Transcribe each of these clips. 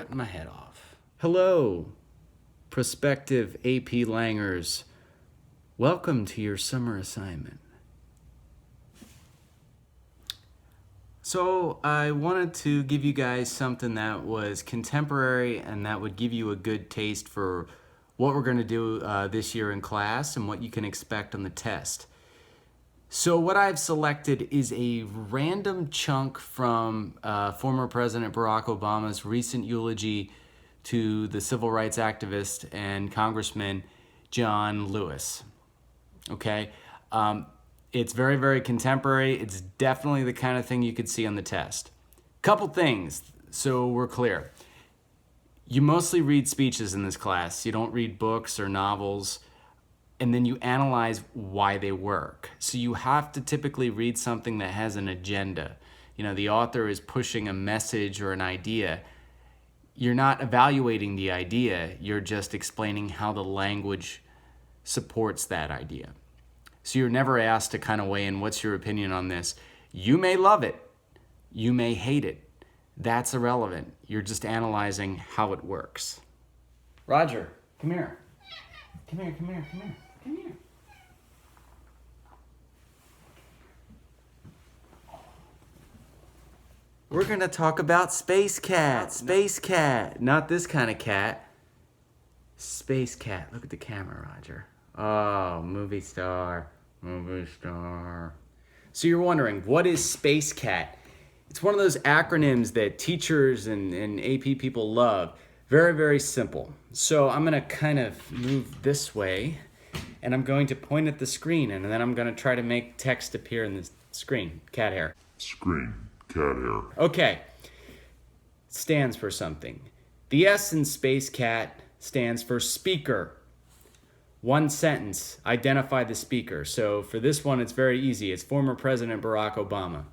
sweating my head off. Hello, prospective AP Langers. Welcome to your summer assignment. So I wanted to give you guys something that was contemporary and that would give you a good taste for what we're going to do this year in class and what you can expect on the test. So what I've selected is a random chunk from former President Barack Obama's recent eulogy to the civil rights activist and Congressman John Lewis. Okay? It's very, very contemporary. It's definitely the kind of thing you could see on the test. Couple things, so we're clear. You mostly read speeches in this class. You don't read books or novels. And then you analyze why they work. So you have to typically read something that has an agenda. You know, the author is pushing a message or an idea. You're not evaluating the idea, you're just explaining how the language supports that idea. So you're never asked to kind of weigh in, what's your opinion on this? You may love it, you may hate it. That's irrelevant. You're just analyzing how it works. Roger, come here. Come here. We're going to talk about Space Cat. Space Cat. Not this kind of cat. Space Cat. Look at the camera, Roger. Oh, movie star. Movie star. So you're wondering, what is Space Cat? It's one of those acronyms that teachers and AP people love. Very, very simple. So I'm going to kind of move this way, and I'm going to point at the screen, and then I'm going to try to make text appear in the screen. Cat hair. Screen. Cat hair. Okay. Stands for something. The S in Space Cat stands for speaker. One sentence. Identify the speaker. So for this one, it's very easy. It's former President Barack Obama.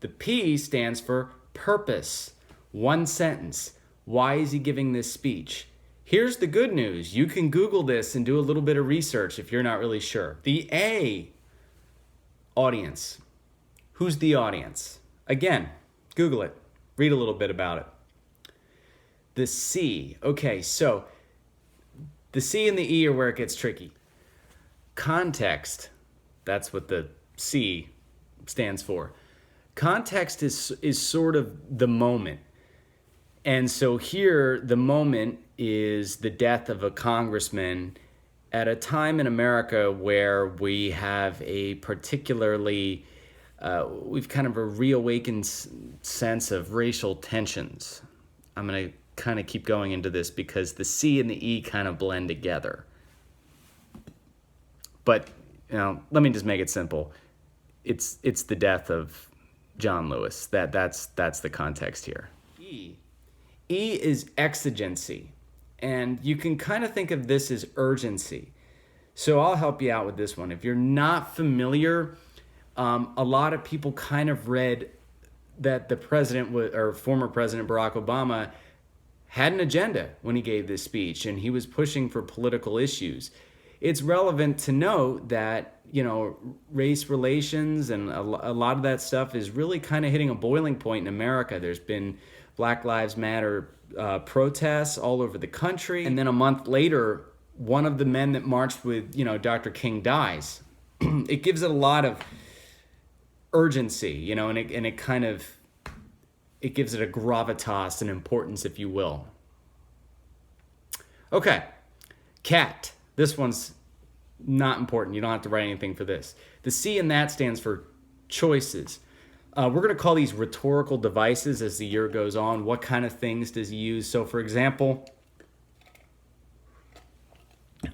The P stands for purpose. One sentence. Why is he giving this speech? Here's the good news. You can Google this and do a little bit of research if you're not really sure. The A, audience. Who's the audience? Again, Google it. Read a little bit about it. The C. Okay, so the C and the E are where it gets tricky. Context. That's what the C stands for. Context is sort of the moment. And so here, the moment is the death of a congressman at a time in America where we have a particularly, we've kind of a reawakened sense of racial tensions. I'm going to kind of keep going into this because the C and the E kind of blend together. But, you know, let me just make it simple. It's the death of John Lewis. That's the context here. E is exigency, and you can kind of think of this as urgency. So I'll help you out with this one. If you're not familiar, a lot of people kind of read that the president or former President Barack Obama had an agenda when he gave this speech, and he was pushing for political issues. It's relevant to note that, you know, race relations and a lot of that stuff is really kind of hitting a boiling point in America. There's been Black Lives Matter protests all over the country. And then a month later, one of the men that marched with, you know, Dr. King dies. It gives it a lot of urgency, you know, and it kind of, it gives it a gravitas and importance, if you will. Okay, cat. This one's not important. You don't have to write anything for this. The C in that stands for choices. We're going to call these rhetorical devices as the year goes on. What kind of things does he use? So, for example,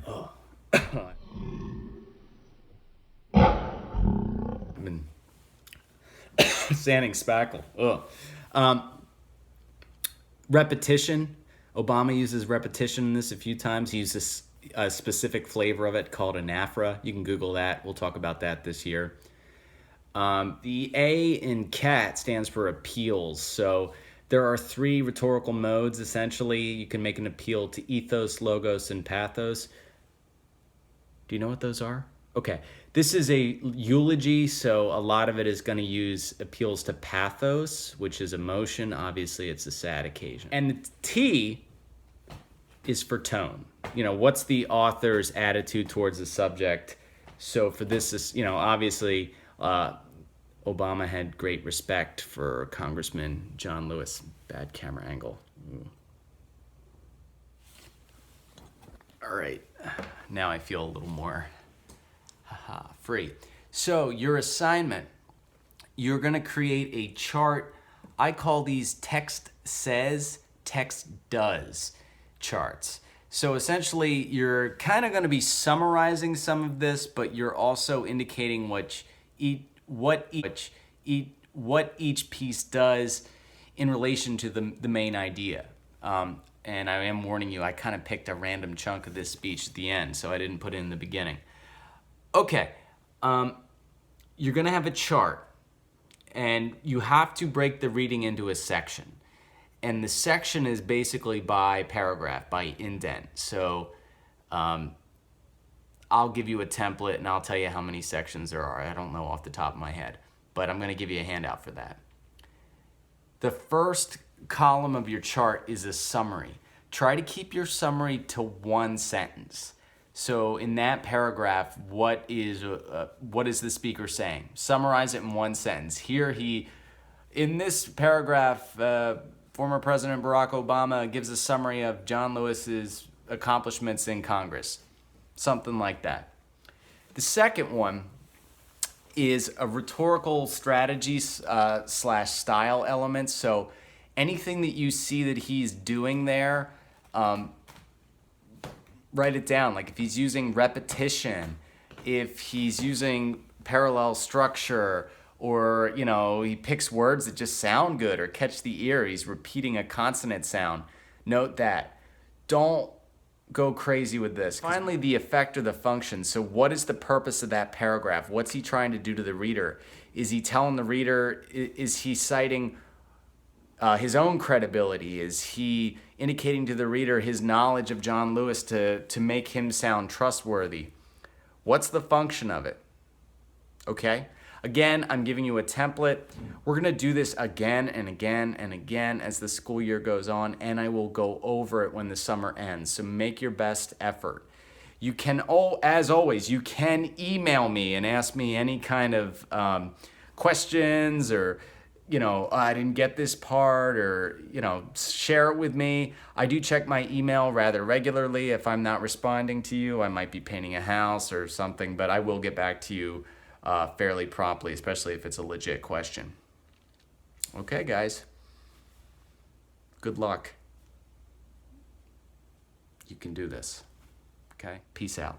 I've been sanding spackle. Repetition. Obama uses repetition in this a few times. He uses a specific flavor of it called anaphora. You can Google that. We'll talk about that this year. The A in cat stands for appeals. So there are three rhetorical modes, essentially. You can make an appeal to ethos, logos, and pathos. Do you know what those are? Okay. This is a eulogy, so a lot of it is going to use appeals to pathos, which is emotion. Obviously, it's a sad occasion. And the T is for tone. You know, what's the author's attitude towards the subject? So for this is, you know, obviously Obama had great respect for Congressman John Lewis. Bad camera angle. Ooh. All right, now I feel a little more free. So your assignment, you're gonna create a chart. I call these text says, text does charts. So essentially you're kind of gonna be summarizing some of this, but you're also indicating what each piece does in relation to the main idea. And I am warning you, I kind of picked a random chunk of this speech at the end, so I didn't put it in the beginning. Okay, you're gonna have a chart, and you have to break the reading into a section. And the section is basically by paragraph, by indent. So I'll give you a template and I'll tell you how many sections there are. I don't know off the top of my head, but I'm gonna give you a handout for that. The first column of your chart is a summary. Try to keep your summary to one sentence. So in that paragraph, what is the speaker saying? Summarize it in one sentence. In this paragraph, former President Barack Obama gives a summary of John Lewis's accomplishments in Congress. Something like that. The second one is a rhetorical strategy slash style element. So anything that you see that he's doing there, write it down. Like if he's using repetition, if he's using parallel structure, or you know, he picks words that just sound good or catch the ear, he's repeating a consonant sound, note that. Don't go crazy with this. Finally, the effect or the function. So what is the purpose of that paragraph? What's he trying to do to the reader? Is he telling the reader, is he citing his own credibility? Is he indicating to the reader his knowledge of John Lewis to make him sound trustworthy? What's the function of it? Okay? Again, I'm giving you a template. We're gonna do this again and again and again as the school year goes on, and I will go over it when the summer ends. So make your best effort. You can, as always, you can email me and ask me any kind of questions, or you know, I didn't get this part, or you know, share it with me. I do check my email rather regularly. If I'm not responding to you, I might be painting a house or something, but I will get back to you fairly promptly, especially if it's a legit question. Okay, guys. Good luck. You can do this. Okay? Peace out.